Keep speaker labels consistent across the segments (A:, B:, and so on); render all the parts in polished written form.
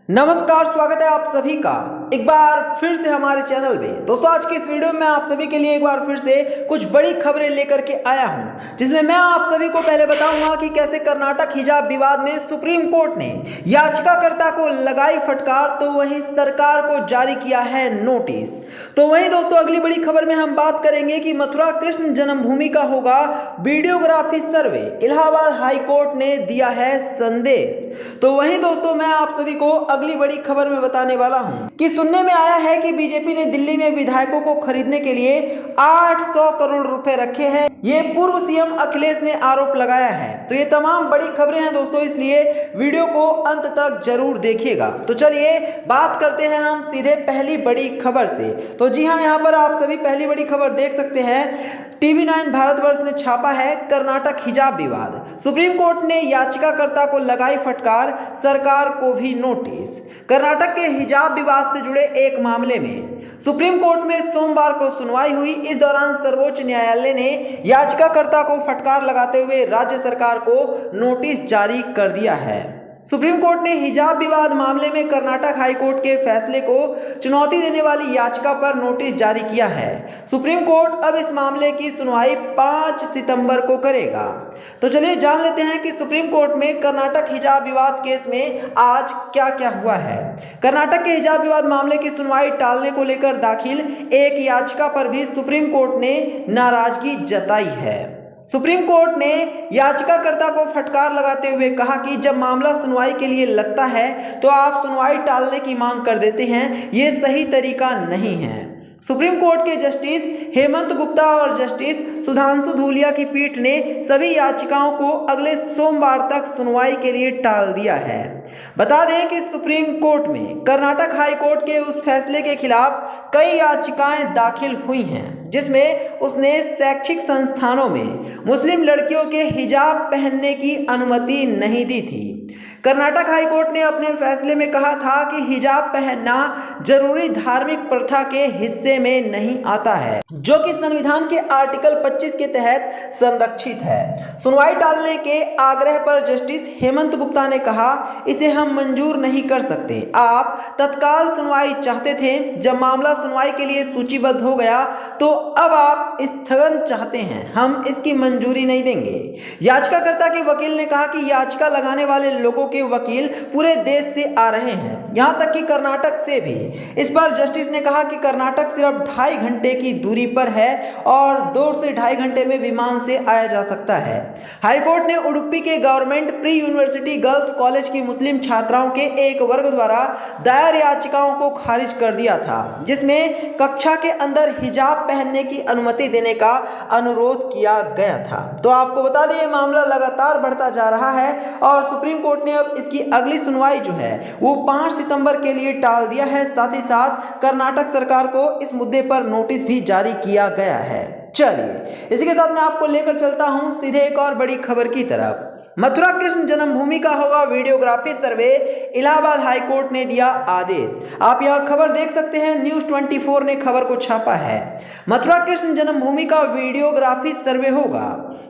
A: नमस्कार, स्वागत है आप सभी का एक बार फिर से हमारे चैनल में। दोस्तों, आज की इस वीडियो में आप सभी के लिए एक बार फिर से कुछ बड़ी खबरें लेकर के आया हूं, जिसमें मैं आप सभी को पहले बताऊंगा कि कैसे कर्नाटक हिजाब विवाद में सुप्रीम कोर्ट ने याचिकाकर्ता को लगाई फटकार, तो वहीं सरकार को जारी किया है नोटिस। तो वहीं दोस्तों, अगली बड़ी खबर में हम बात करेंगे कि मथुरा कृष्ण जन्मभूमि का होगा वीडियोग्राफी सर्वे, इलाहाबाद हाई कोर्ट ने दिया है संदेश। तो वहीं दोस्तों, मैं आप सभी को अगली बड़ी खबर में बताने वाला हूं कि सुनने में आया है कि बीजेपी ने दिल्ली में विधायकों को खरीदने के लिए 800 करोड़ रुपए रखे हैं। ये पूर्व सीएम अखिलेश ने आरोप लगाया है। तो ये तमाम बड़ी खबरें हैं दोस्तों, इसलिए वीडियो को अंत तक जरूर देखिएगा। तो चलिए बात करते हैं हम सीधे पहली बड़ी खबर से। तो जी हाँ, यहाँ पर आप सभी पहली बड़ी खबर देख सकते हैं। TV9 भारतवर्ष ने छापा है कर्नाटक हिजाब विवाद, सुप्रीम कोर्ट ने याचिकाकर्ता को लगाई फटकार, सरकार को भी नोटिस। कर्नाटक के हिजाब विवाद से जुड़े एक मामले में सुप्रीम कोर्ट में सोमवार को सुनवाई हुई। इस दौरान सर्वोच्च न्यायालय ने याचिकाकर्ता को फटकार लगाते हुए राज्य सरकार को नोटिस जारी कर दिया है। सुप्रीम कोर्ट ने हिजाब विवाद मामले में कर्नाटक हाई कोर्ट के फैसले को चुनौती देने वाली याचिका पर नोटिस जारी किया है। सुप्रीम कोर्ट अब इस मामले की सुनवाई 5 सितंबर को करेगा। तो चलिए जान लेते हैं कि सुप्रीम कोर्ट में कर्नाटक हिजाब विवाद केस में आज क्या क्या हुआ है। कर्नाटक के हिजाब विवाद मामले की सुनवाई टालने को लेकर दाखिल एक याचिका पर भी सुप्रीम कोर्ट ने नाराजगी जताई है। सुप्रीम कोर्ट ने याचिकाकर्ता को फटकार लगाते हुए कहा कि जब मामला सुनवाई के लिए लगता है तो आप सुनवाई टालने की मांग कर देते हैं, ये सही तरीका नहीं है। सुप्रीम कोर्ट के जस्टिस हेमंत गुप्ता और जस्टिस सुधांशु धूलिया की पीठ ने सभी याचिकाओं को अगले सोमवार तक सुनवाई के लिए टाल दिया है। बता दें कि सुप्रीम कोर्ट में कर्नाटक हाई कोर्ट के उस फैसले के खिलाफ कई याचिकाएं दाखिल हुई हैं, जिसमें उसने शैक्षिक संस्थानों में मुस्लिम लड़कियों के हिजाब पहनने की अनुमति नहीं दी थी। कर्नाटक हाई कोर्ट ने अपने फैसले में कहा था कि हिजाब पहनना जरूरी धार्मिक प्रथा के हिस्से में नहीं आता है, जो कि संविधान के आर्टिकल 25 के तहत संरक्षित है। सुनवाई टालने के आग्रह पर जस्टिस हेमंत गुप्ता ने कहा, इसे हम मंजूर नहीं कर सकते। आप तत्काल सुनवाई चाहते थे, जब मामला सुनवाई के लिए सूचीबद्ध हो गया तो अब आप स्थगन चाहते हैं, हम इसकी मंजूरी नहीं देंगे। याचिकाकर्ता के वकील ने कहा कि याचिका लगाने वाले लोगों के वकील पूरे देश से आ रहे हैं, यहां तक कि कर्नाटक से भी। इस पर जस्टिस ने कहा कि कर्नाटक सिर्फ 2.5 घंटे की दूरी पर है और 2 से 2.5 घंटे में विमान से आया जा सकता है। हाईकोर्ट ने उडुपी के government pre university girls college की मुस्लिम छात्राओं के एक वर्ग द्वारा दायर याचिकाओं को खारिज कर दिया था, जिसमें कक्षा के अंदर हिजाब पहनने की अनुमति देने का अनुरोध किया गया था। तो आपको बता दें, मामला लगातार बढ़ता जा रहा है और सुप्रीम कोर्ट ने अब इसकी अगली सुनवाई जो है वो 5 सितंबर के लिए टाल दिया है। साथ ही साथ कर्नाटक सरकार को इस मुद्दे पर नोटिस भी जारी किया गया है। चलिए इसी के साथ मैं आपको लेकर चलता हूं सीधे एक और बड़ी खबर की तरफ। मथुरा कृष्ण जन्मभूमि का होगा वीडियोग्राफी सर्वे, इलाहाबाद हाई कोर्ट ने दिया आदेश। आप यहां खबर देख सकते हैं, न्यूज़ 24 ने खबर को छापा है। मथुरा कृष्ण जन्मभूमि का वीडियोग्राफी सर्वे होगा।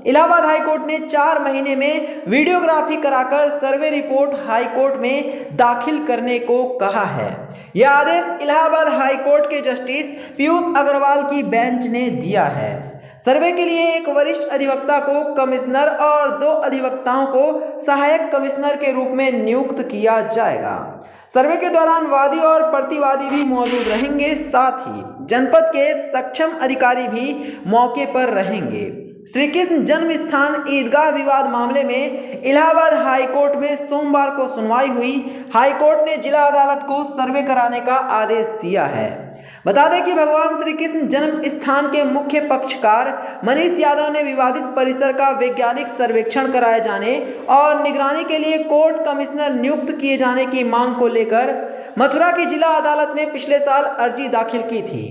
A: इलाहाबाद हाई कोर्ट ने 4 महीने में वीडियोग्राफी कराकर सर्वे रिपोर्ट हाई कोर्ट में दाखिल करने को कहा है। यह आदेश इलाहाबाद हाई कोर्ट के जस्टिस पीयूष अग्रवाल की बेंच ने दिया है। सर्वे के लिए एक वरिष्ठ अधिवक्ता को कमिश्नर और 2 अधिवक्ताओं को सहायक कमिश्नर के रूप में नियुक्त किया जाएगा। सर्वे के दौरान वादी और प्रतिवादी भी मौजूद रहेंगे, साथ ही जनपद के सक्षम अधिकारी भी मौके पर रहेंगे। श्री कृष्ण जन्म स्थान ईदगाह विवाद मामले में इलाहाबाद हाई कोर्ट में सोमवार को सुनवाई हुई। हाई कोर्ट ने जिला अदालत को सर्वे कराने का आदेश दिया है। बता दें कि भगवान श्री कृष्ण जन्म स्थान के मुख्य पक्षकार मनीष यादव ने विवादित परिसर का वैज्ञानिक सर्वेक्षण कराए जाने और निगरानी के लिए कोर्ट कमिश्नर नियुक्त किए जाने की मांग को लेकर मथुरा की जिला अदालत में पिछले साल अर्जी दाखिल की थी।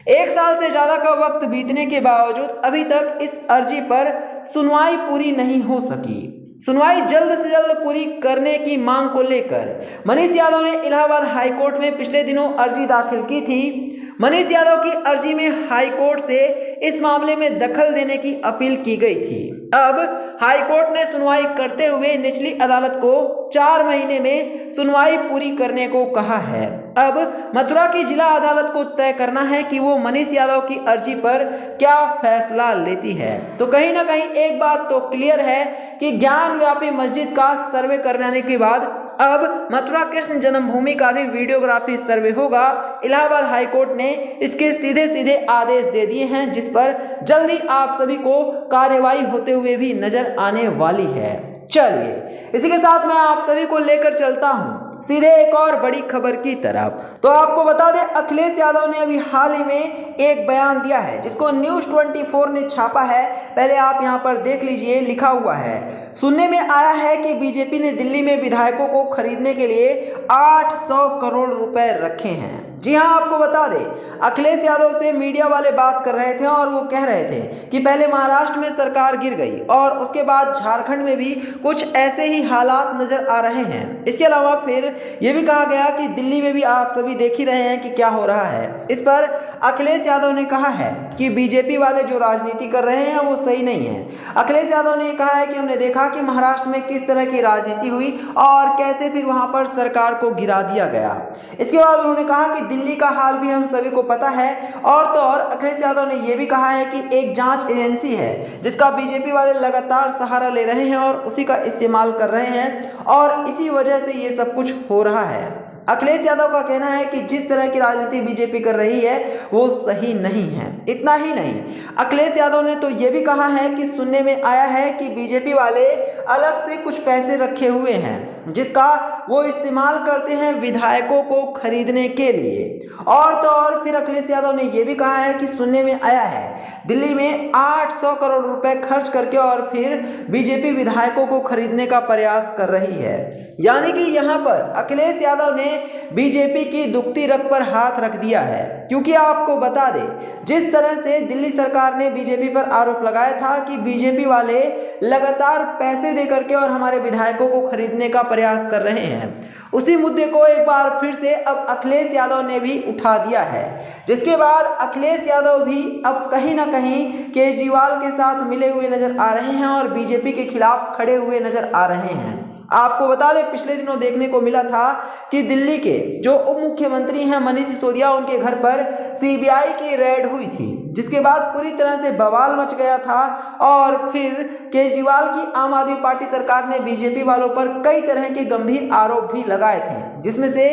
A: 1 साल से ज्यादा का वक्त बीतने के बावजूद अभी तक इस अर्जी पर सुनवाई पूरी नहीं हो सकी। सुनवाई जल्द से जल्द पूरी करने की मांग को लेकर मनीष यादव ने इलाहाबाद हाई कोर्ट में पिछले दिनों अर्जी दाखिल की थी। मनीष यादव की अर्जी में हाई कोर्ट से इस मामले में दखल देने की अपील की गई थी। अब हाईकोर्ट ने सुनवाई करते हुए निचली अदालत को 4 महीने में सुनवाई पूरी करने को कहा है। अब मथुरा की जिला अदालत को तय करना है कि वो मनीष यादव की अर्जी पर क्या फैसला लेती है। तो कहीं ना कहीं एक बात तो क्लियर है कि ज्ञान व्यापी मस्जिद का सर्वे करने के बाद अब मथुरा कृष्ण जन्मभूमि का भी वीडियोग्राफी सर्वे होगा। इलाहाबाद हाईकोर्ट ने इसके सीधे सीधे आदेश दे दिए हैं, जिस पर जल्दी आप सभी को कार्यवाही होते हुए भी नजर आने वाली है। चलिए इसी के साथ मैं आप सभी को लेकर चलता हूं सीधे एक और बड़ी खबर की तरफ। तो आपको बता दें, अखिलेश यादव ने अभी हाल ही में एक बयान दिया है जिसको न्यूज़ 24 ने छापा है। पहले आप यहां पर देख लीजिए, लिखा हुआ है, सुनने में आया है कि बीजेपी ने दिल्ली में विधायकों को खरीदने के लिए 800 करोड़ रुपए रखे हैं। जी हां, आपको बता दें, अखिलेश यादव से मीडिया वाले बात कर रहे थे और वो कह रहे थे कि पहले महाराष्ट्र में सरकार गिर गई और उसके बाद झारखंड में भी कुछ ऐसे ही हालात नजर आ रहे हैं। इसके अलावा फिर ये भी कहा गया कि दिल्ली में भी आप सभी देख ही रहे हैं कि क्या हो रहा है। इस पर अखिलेश यादव ने कहा है कि बीजेपी वाले जो राजनीति कर रहे हैं वो सही नहीं है। अखिलेश यादव ने कहा है कि हमने देखा कि महाराष्ट्र में किस तरह की राजनीति हुई और कैसे फिर वहां पर सरकार को गिरा दिया गया। इसके बाद उन्होंने कहा कि दिल्ली का हाल भी हम सभी को पता है। और तो और अखिलेश यादव ने यह भी कहा है कि एक जांच एजेंसी है जिसका बीजेपी वाले लगातार सहारा ले रहे हैं और उसी का इस्तेमाल कर रहे हैं और इसी वजह से ये सब कुछ हो रहा है। अखिलेश यादव का कहना है कि जिस तरह की राजनीति बीजेपी कर रही है वो सही नहीं है। इतना ही नहीं, अखिलेश यादव ने तो ये भी कहा है कि सुनने में आया है कि बीजेपी वाले अलग से कुछ पैसे रखे हुए हैं जिसका वो इस्तेमाल करते हैं विधायकों को खरीदने के लिए। और तो और फिर अखिलेश यादव ने यह भी कहा है कि सुनने में आया है दिल्ली में 800 करोड़ रुपए खर्च करके और फिर बीजेपी विधायकों को खरीदने का प्रयास कर रही है। यानी कि यहाँ पर अखिलेश यादव ने बीजेपी की दुखती रग पर हाथ रख दिया है। क्योंकि आपको बता दें, जिस तरह से दिल्ली सरकार ने बीजेपी पर आरोप लगाया था कि बीजेपी वाले लगातार पैसे दे करके और हमारे विधायकों को खरीदने का प्रयास कर रहे हैं, उसी मुद्दे को एक बार फिर से अब अखिलेश यादव ने भी उठा दिया है। जिसके बाद अखिलेश यादव भी अब कहीं ना कहीं केजरीवाल के साथ मिले हुए नजर आ रहे हैं और बीजेपी के खिलाफ खड़े हुए नजर आ रहे हैं। आपको बता दें, पिछले दिनों देखने को मिला था कि दिल्ली के जो उप मुख्यमंत्री हैं मनीष सिसोदिया, उनके घर पर सीबीआई की रेड हुई थी, जिसके बाद पूरी तरह से बवाल मच गया था। और फिर केजरीवाल की आम आदमी पार्टी सरकार ने बीजेपी वालों पर कई तरह के गंभीर आरोप भी लगाए थे, जिसमें से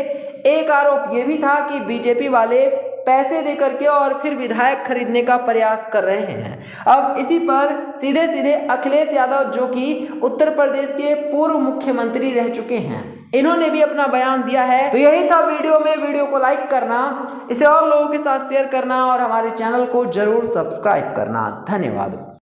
A: एक आरोप ये भी था कि बीजेपी वाले पैसे दे करके और फिर विधायक खरीदने का प्रयास कर रहे हैं। अब इसी पर सीधे सीधे अखिलेश यादव, जो कि उत्तर प्रदेश के पूर्व मुख्यमंत्री रह चुके हैं, इन्होंने भी अपना बयान दिया है। तो यही था वीडियो में। वीडियो को लाइक करना, इसे और लोगों के साथ शेयर करना और हमारे चैनल को जरूर सब्सक्राइब करना। धन्यवाद।